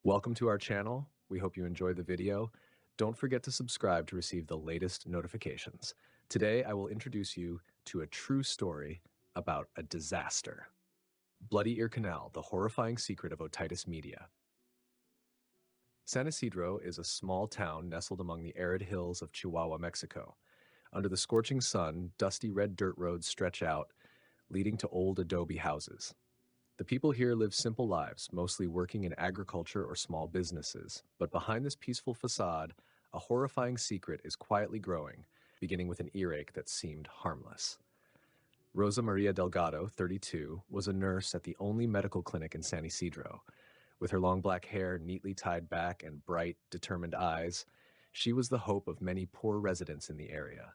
Welcome to our channel. We hope you enjoyed the video. Don't forget to subscribe to receive the latest notifications. Today, I will introduce you to a true story about a disaster. Bloody Ear Canal, the horrifying secret of otitis media. San Isidro is a small town nestled among the arid hills of Chihuahua, Mexico. Under the scorching sun, dusty red dirt roads stretch out, leading to old adobe houses. The people here live simple lives, mostly working in agriculture or small businesses. But behind this peaceful facade, a horrifying secret is quietly growing, beginning with an earache that seemed harmless. Rosa Maria Delgado, 32, was a nurse at the only medical clinic in San Isidro. With her long black hair neatly tied back and bright, determined eyes, she was the hope of many poor residents in the area.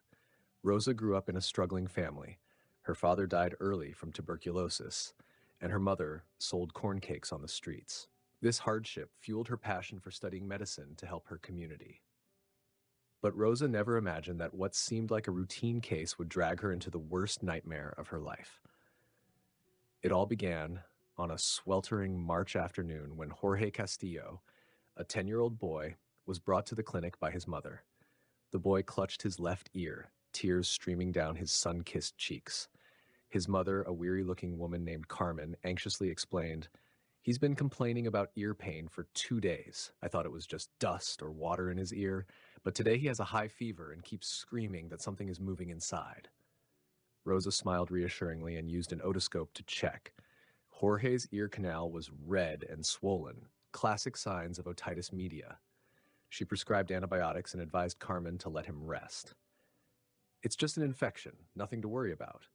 Rosa grew up in a struggling family. Her father died early from tuberculosis, and her mother sold corn cakes on the streets. This hardship fueled her passion for studying medicine to help her community. But Rosa never imagined that what seemed like a routine case would drag her into the worst nightmare of her life. It all began on a sweltering March afternoon when Jorge Castillo, a 10-year-old boy, was brought to the clinic by his mother. The boy clutched his left ear, tears streaming down his sun-kissed cheeks. His mother, a weary-looking woman named Carmen, anxiously explained, "He's been complaining about ear pain for 2 days. I thought it was just dust or water in his ear, but today he has a high fever and keeps screaming that something is moving inside." Rosa smiled reassuringly and used an otoscope to check. Jorge's ear canal was red and swollen, classic signs of otitis media. She prescribed antibiotics and advised Carmen to let him rest. "It's just an infection, nothing to worry about.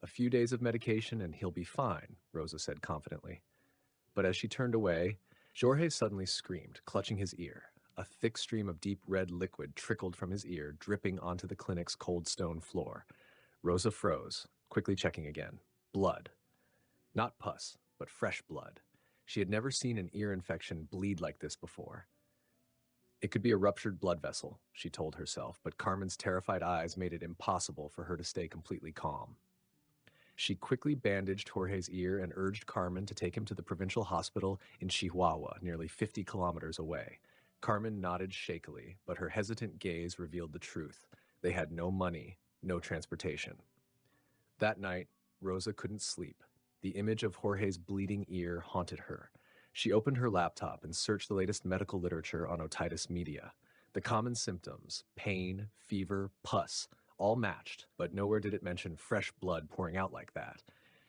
A few days of medication and he'll be fine," Rosa said confidently. But as she turned away, Jorge suddenly screamed, clutching his ear. A thick stream of deep red liquid trickled from his ear, dripping onto the clinic's cold stone floor. Rosa froze, quickly checking again. Blood. Not pus, but fresh blood. She had never seen an ear infection bleed like this before. It could be a ruptured blood vessel, she told herself, but Carmen's terrified eyes made it impossible for her to stay completely calm. She quickly bandaged Jorge's ear and urged Carmen to take him to the provincial hospital in Chihuahua, nearly 50 kilometers away. Carmen nodded shakily, but her hesitant gaze revealed the truth. They had no money, no transportation. That night, Rosa couldn't sleep. The image of Jorge's bleeding ear haunted her. She opened her laptop and searched the latest medical literature on otitis media. The common symptoms, pain, fever, pus, all matched, but nowhere did it mention fresh blood pouring out like that.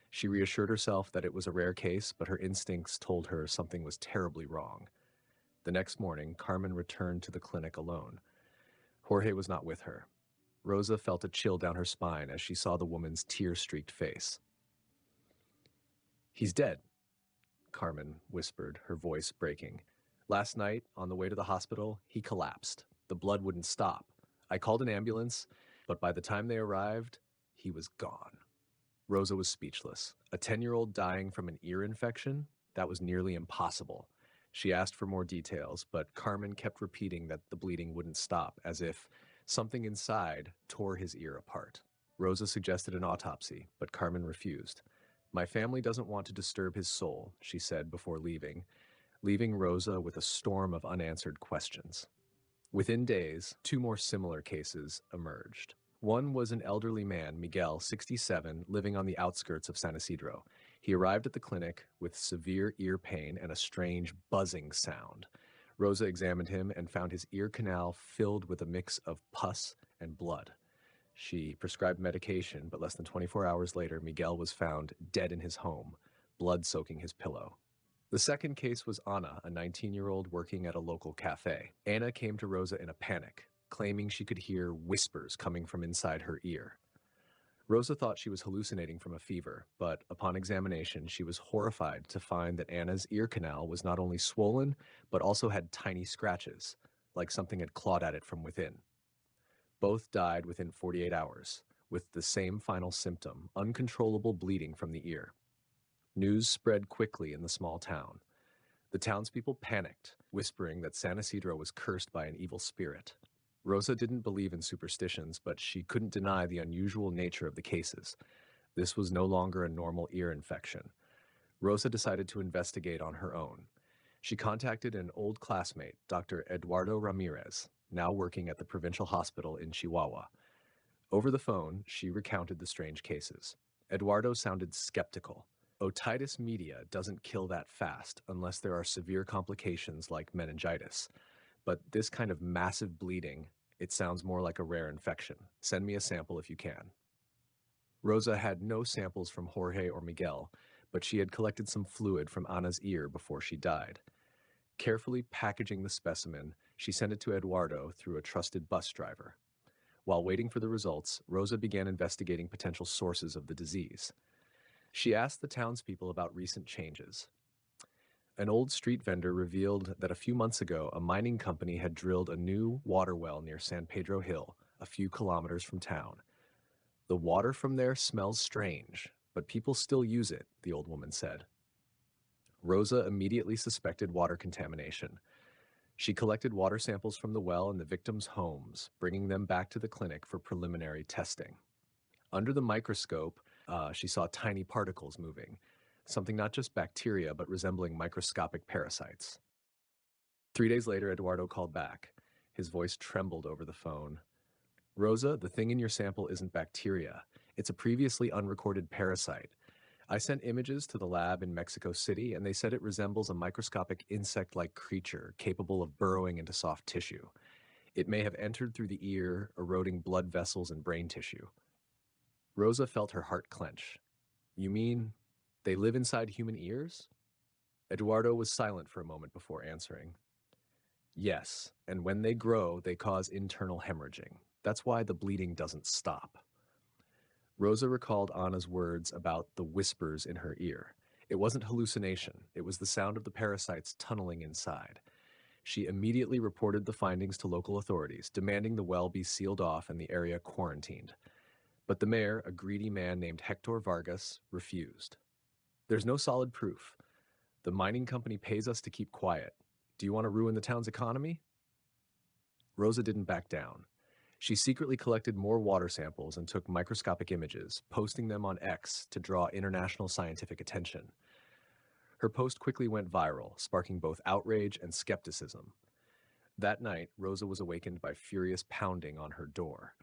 She reassured herself that it was a rare case, but her instincts told her something was terribly wrong. The next morning, Carmen returned to the clinic alone. Jorge was not with her. Rosa felt a chill down her spine as she saw the woman's tear-streaked face. "He's dead," Carmen whispered, her voice breaking. "Last night, on the way to the hospital, he collapsed. The blood wouldn't stop. I called an ambulance, but by the time they arrived, he was gone." Rosa was speechless. A 10-year-old dying from an ear infection? That was nearly impossible. She asked for more details, but Carmen kept repeating that the bleeding wouldn't stop, as if something inside tore his ear apart. Rosa suggested an autopsy, but Carmen refused. "My family doesn't want to disturb his soul," she said before leaving Rosa with a storm of unanswered questions. Within days, 2 more similar cases emerged. One was an elderly man, Miguel, 67, living on the outskirts of San Isidro. He arrived at the clinic with severe ear pain and a strange buzzing sound. Rosa examined him and found his ear canal filled with a mix of pus and blood. She prescribed medication, but less than 24 hours later, Miguel was found dead in his home, blood soaking his pillow. The second case was Anna, a 19-year-old working at a local cafe. Anna came to Rosa in a panic, claiming she could hear whispers coming from inside her ear. Rosa thought she was hallucinating from a fever, but upon examination, she was horrified to find that Anna's ear canal was not only swollen, but also had tiny scratches, like something had clawed at it from within. Both died within 48 hours, with the same final symptom, uncontrollable bleeding from the ear. News spread quickly in the small town. The townspeople panicked, whispering that San Isidro was cursed by an evil spirit. Rosa didn't believe in superstitions, but she couldn't deny the unusual nature of the cases. This was no longer a normal ear infection. Rosa decided to investigate on her own. She contacted an old classmate, Dr. Eduardo Ramirez, now working at the provincial hospital in Chihuahua. Over the phone, she recounted the strange cases. Eduardo sounded skeptical. Otitis media doesn't kill that fast unless there are severe complications like meningitis. But this kind of massive bleeding, it sounds more like a rare infection. Send me a sample if you can. Rosa had no samples from Jorge or Miguel, but she had collected some fluid from Ana's ear before she died. Carefully packaging the specimen, she sent it to Eduardo through a trusted bus driver. While waiting for the results, Rosa began investigating potential sources of the disease. She asked the townspeople about recent changes. An old street vendor revealed that a few months ago, a mining company had drilled a new water well near San Pedro Hill, a few kilometers from town. The water from there smells strange, but people still use it, the old woman said. Rosa immediately suspected water contamination. She collected water samples from the well in the victims' homes, bringing them back to the clinic for preliminary testing. Under the microscope, she saw tiny particles moving, something not just bacteria, but resembling microscopic parasites. 3 days later, Eduardo called back. His voice trembled over the phone. Rosa, the thing in your sample isn't bacteria. It's a previously unrecorded parasite. I sent images to the lab in Mexico City, and they said it resembles a microscopic insect-like creature capable of burrowing into soft tissue. It may have entered through the ear, eroding blood vessels and brain tissue. Rosa felt her heart clench. You mean they live inside human ears? Eduardo was silent for a moment before answering. Yes, and when they grow, they cause internal hemorrhaging. That's why the bleeding doesn't stop. Rosa recalled Anna's words about the whispers in her ear. It wasn't hallucination. It was the sound of the parasites tunneling inside. She immediately reported the findings to local authorities, demanding the well be sealed off and the area quarantined. But the mayor, a greedy man named Hector Vargas, refused. There's no solid proof. The mining company pays us to keep quiet. Do you want to ruin the town's economy? Rosa didn't back down. She secretly collected more water samples and took microscopic images, posting them on X to draw international scientific attention. Her post quickly went viral, sparking both outrage and skepticism. That night, Rosa was awakened by furious pounding on her door.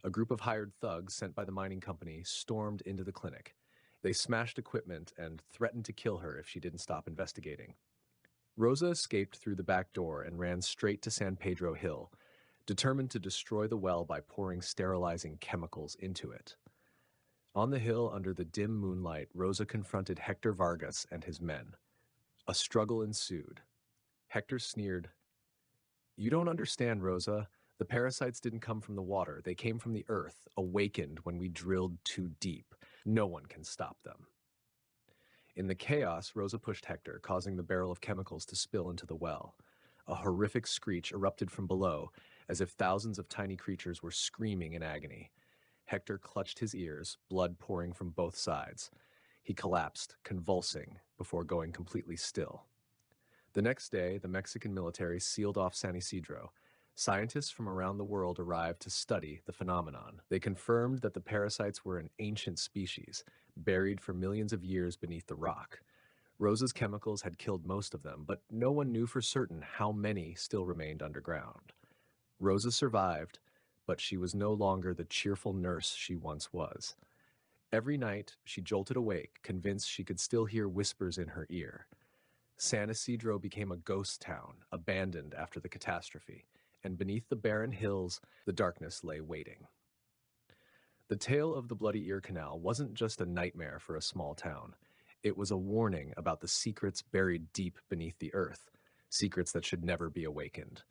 A group of hired thugs sent by the mining company stormed into the clinic. They smashed equipment and threatened to kill her if she didn't stop investigating. Rosa escaped through the back door and ran straight to San Pedro Hill, determined to destroy the well by pouring sterilizing chemicals into it. On the hill under the dim moonlight, Rosa confronted Hector Vargas and his men. A struggle ensued. Hector sneered, "You don't understand, Rosa. The parasites didn't come from the water. They came from the earth, awakened when we drilled too deep. No one can stop them." In the chaos, Rosa pushed Hector, causing the barrel of chemicals to spill into the well. A horrific screech erupted from below, as if thousands of tiny creatures were screaming in agony. Hector clutched his ears, blood pouring from both sides. He collapsed, convulsing, before going completely still. The next day, the Mexican military sealed off San Isidro. Scientists from around the world arrived to study the phenomenon. They confirmed that the parasites were an ancient species, buried for millions of years beneath the rock. Rosa's chemicals had killed most of them, but no one knew for certain how many still remained underground. Rosa survived, but she was no longer the cheerful nurse she once was. Every night, she jolted awake, convinced she could still hear whispers in her ear. San Isidro became a ghost town, abandoned after the catastrophe, and beneath the barren hills, the darkness lay waiting. The tale of the Bloody Ear Canal wasn't just a nightmare for a small town. It was a warning about the secrets buried deep beneath the earth, secrets that should never be awakened.